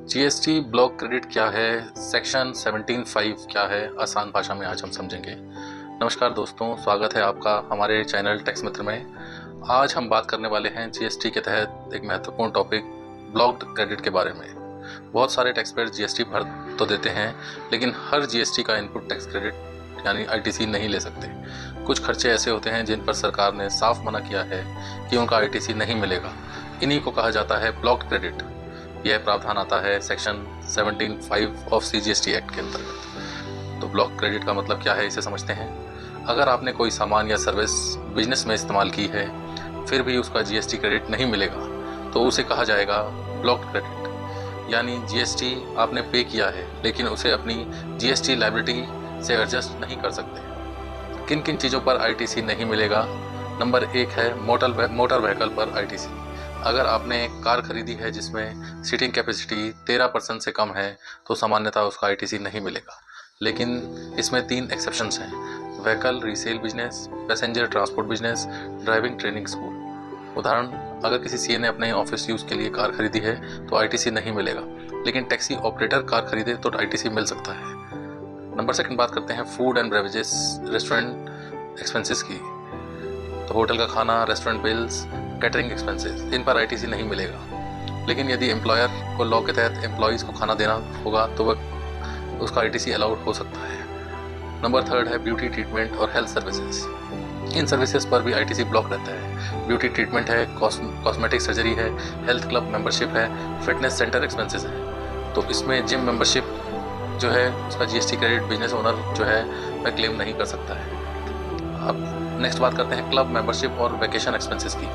GST block credit क्या है, section 17(5) क्या है, आसान भाषा में आज हम समझेंगे। नमस्कार दोस्तों, स्वागत है आपका हमारे चैनल टैक्स मित्र में। आज हम बात करने वाले हैं जीएसटी के तहत एक महत्वपूर्ण टॉपिक ब्लॉक्ड क्रेडिट के बारे में। बहुत सारे टैक्स पेयर जीएसटी भर तो देते हैं, लेकिन हर जीएसटी का इनपुट टैक्स क्रेडिट यानी आईटीसी नहीं ले सकते। कुछ खर्चे ऐसे होते हैं जिन पर सरकार ने साफ मना किया है कि उनका आईटीसी नहीं मिलेगा। इन्हीं को कहा जाता है ब्लॉक्ड क्रेडिट। यह प्रावधान आता है सेक्शन 17(5) ऑफ सीजीएसटी एक्ट के अंतर्गत। तो ब्लॉक क्रेडिट का मतलब क्या है, इसे समझते हैं। अगर आपने कोई सामान या सर्विस बिजनेस में इस्तेमाल की है, फिर भी उसका जीएसटी क्रेडिट नहीं मिलेगा, तो उसे कहा जाएगा ब्लॉक्ड क्रेडिट। यानी जीएसटी आपने पे किया है, लेकिन उसे अपनी जीएसटी लायबिलिटी से एडजस्ट नहीं कर सकते। किन किन चीज़ों पर आईटीसी नहीं मिलेगा? नंबर 1 है मोटर व्हीकल पर आईटीसी। अगर आपने कार खरीदी है जिसमें सीटिंग कैपेसिटी 13% से कम है, तो सामान्यतः उसका आईटीसी नहीं मिलेगा। लेकिन इसमें 3 एक्सेप्शंस हैं: vehicle resale business, passenger transport business, driving training school. उदाहरण, अगर किसी सीए ने अपने ऑफिस यूज़ के लिए कार खरीदी है तो आईटीसी नहीं मिलेगा, लेकिन टैक्सी ऑपरेटर कार खरीदे तो आईटीसी मिल सकता है। नंबर 2 बात करते हैं food and beverages restaurant expenses की। तो होटल का खाना, रेस्टोरेंट बिल्स, कैटरिंग एक्सपेंसेस, इन पर आईटीसी नहीं मिलेगा। लेकिन यदि एम्प्लॉयर को लॉ के तहत एम्प्लॉयज़ को खाना देना होगा तो वह उसका आईटीसी अलाउड हो सकता है। नंबर 3 है ब्यूटी ट्रीटमेंट और हेल्थ सर्विसेज। इन सर्विसेज पर भी आईटीसी ब्लॉक रहता है। ब्यूटी ट्रीटमेंट है, कॉस्मेटिक सर्जरी है, हेल्थ क्लब मेंबरशिप है, फिटनेस सेंटर एक्सपेंसेस है। तो इसमें जिम मेंबरशिप जो है उसका जीएसटी क्रेडिट बिजनेस ओनर जो है वह क्लेम नहीं कर सकता है। अब नेक्स्ट बात करते हैं क्लब मेंबरशिप और वैकेशन एक्सपेंसेस की।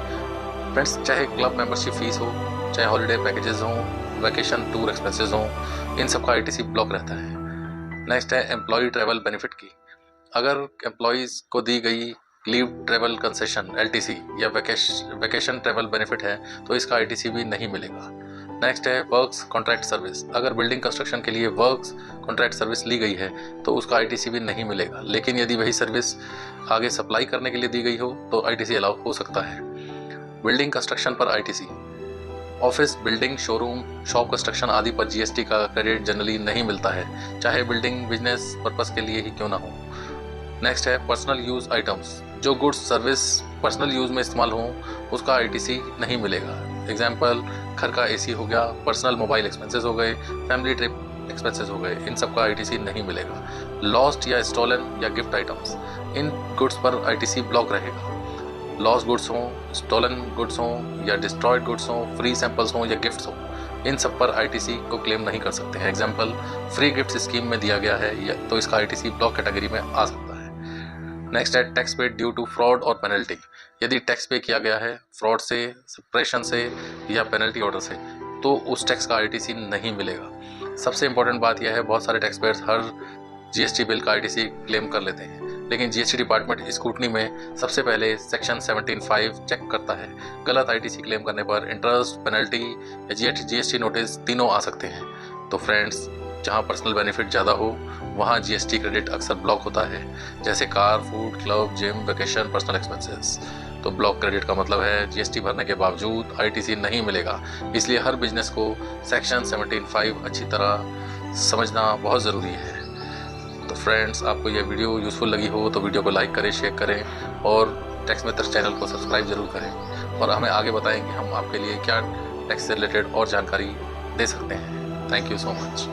फ्रेंड्स, चाहे क्लब मेंबरशिप फीस हो, चाहे हॉलीडे पैकेजेस हों, वैकेशन टूर एक्सपेंसेस हों, इन सब का आईटीसी ब्लॉक रहता है। नेक्स्ट है एम्प्लॉय ट्रैवल बेनिफिट की। अगर एम्प्लॉयज़ को दी गई लीव ट्रैवल कंसेशन एलटीसी या वैकेशन ट्रैवल बेनिफिट है तो इसका आईटीसी भी नहीं मिलेगा। नेक्स्ट है वर्क्स कॉन्ट्रैक्ट सर्विस। अगर बिल्डिंग कंस्ट्रक्शन के लिए वर्क्स कॉन्ट्रैक्ट सर्विस ली गई है तो उसका आईटीसी भी नहीं मिलेगा, लेकिन यदि वही सर्विस आगे सप्लाई करने के लिए दी गई हो तो आईटीसी अलाउ हो सकता है। बिल्डिंग कंस्ट्रक्शन पर ITC. Office, building, showroom, shop construction आदि पर जीएसटी का क्रेडिट जनरली नहीं मिलता है, चाहे बिल्डिंग बिजनेस पर्पस के लिए ही क्यों ना हो। नेक्स्ट है पर्सनल यूज आइटम्स। जो गुड्स सर्विस पर्सनल यूज में इस्तेमाल हो उसका आईटीसी नहीं मिलेगा। एग्जाम्पल, घर का एसी हो गया, पर्सनल मोबाइल एक्सपेंसेस हो गए, फैमिली ट्रिप एक्सपेंसेस हो गए, इन सब का आईटीसी नहीं मिलेगा। लॉस्ट या स्टोलन या गिफ्ट आइटम्स, इन गुड्स पर आईटीसी ब्लॉक रहेगा। लॉस्ट गुड्स हों, स्टोलन गुड्स हों या डिस्ट्रॉयड गुड्स हों, फ्री सैंपल्स हों या गिफ्ट्स हों, इन सब पर आईटीसी को क्लेम नहीं कर सकते हैं। एग्जाम्पल, फ्री गिफ्ट स्कीम में दिया गया है तो इसका आईटीसी ब्लॉक कैटेगरी में आ सकता है। नेक्स्ट है tax paid due to fraud और पेनल्टी। यदि टैक्स पे किया गया है फ्रॉड से, सप्रेशन से या पेनल्टी ऑर्डर से, तो उस टैक्स का आईटीसी नहीं मिलेगा। सबसे इंपॉर्टेंट बात यह है, बहुत सारे टैक्स पेयर्स हर जीएसटी बिल का आईटीसी क्लेम कर लेते हैं, लेकिन जीएसटी डिपार्टमेंट स्क्रूटनी में सबसे पहले सेक्शन 17(5) चेक करता है। गलत आईटीसी क्लेम करने पर इंटरेस्ट, पेनल्टी या जीएसटी नोटिस तीनों आ सकते हैं। तो फ्रेंड्स, जहां पर्सनल बेनिफिट ज़्यादा हो वहां जीएसटी क्रेडिट अक्सर ब्लॉक होता है, जैसे car, food, club, gym, vacation, personal expenses. तो ब्लॉक क्रेडिट का मतलब है जीएसटी भरने के बावजूद आईटीसी नहीं मिलेगा। इसलिए हर बिजनेस को सेक्शन 17(5) अच्छी तरह समझना बहुत ज़रूरी है। तो फ्रेंड्स, आपको यह वीडियो यूज़फुल लगी हो तो वीडियो को लाइक करें, शेयर करें और टैक्स मित्र चैनल को सब्सक्राइब जरूर करें, और हमें आगे बताएं कि हम आपके लिए क्या टैक्स से रिलेटेड और जानकारी दे सकते हैं। Thank you so much.